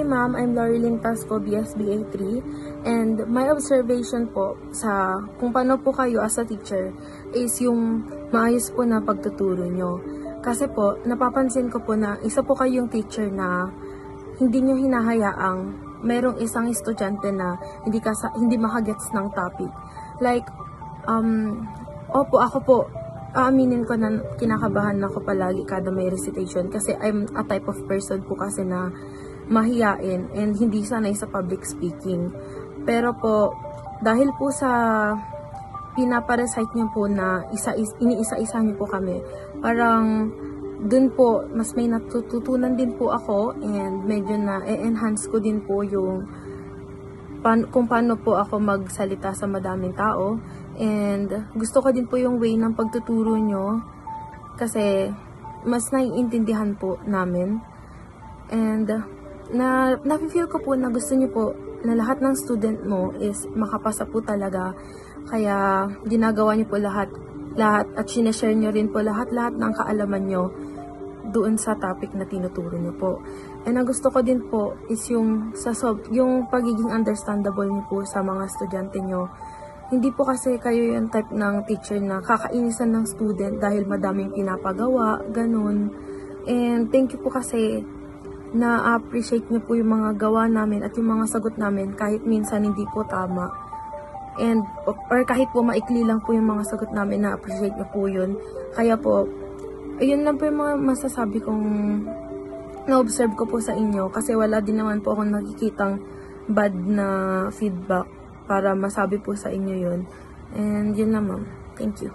Hi ma'am, I'm Loreline Pasco, BSBA 3, and my observation po sa kung paano po kayo as a teacher is yung maayos po na pagtuturo nyo. Kasi po, napapansin ko po na isa po kayong teacher na hindi nyo hinahayaang merong isang estudyante na hindi makagets ng topic. Like, opo, ako po, aaminin ko na kinakabahan ako palagi kada may recitation kasi I'm a type of person po kasi na mahiyain and hindi sanay sa public speaking. Pero po, dahil po sa pinaparecite niyo po na iniisa-isa niyo po kami, parang dun po, mas may natututunan din po ako and medyo na e-enhance ko din po yung kung paano po ako magsalita sa madaming tao. And gusto ko din po yung way ng pagtuturo nyo kasi mas naiintindihan po namin. And na-feel ko po na gusto nyo po na lahat ng student mo is makapasa po talaga. Kaya ginagawa nyo po lahat at sinashare nyo rin po lahat ng kaalaman nyo doon sa topic na tinuturo nyo po. And ang gusto ko din po is yung pagiging understandable nyo po sa mga estudyante nyo. Hindi po kasi kayo yung type ng teacher na kakainisan ng student dahil madaming pinapagawa, ganun. And thank you po kasi na-appreciate niyo po yung mga gawa namin at yung mga sagot namin kahit minsan hindi po tama. Or kahit po maikli lang po yung mga sagot namin, na-appreciate niyo po yun. Kaya po, ayun lang po yung mga masasabi kong na-observe ko po sa inyo kasi wala din naman po akong nakikitang bad na feedback para masabi po sa inyo yun. And yun lang ma'am. Thank you.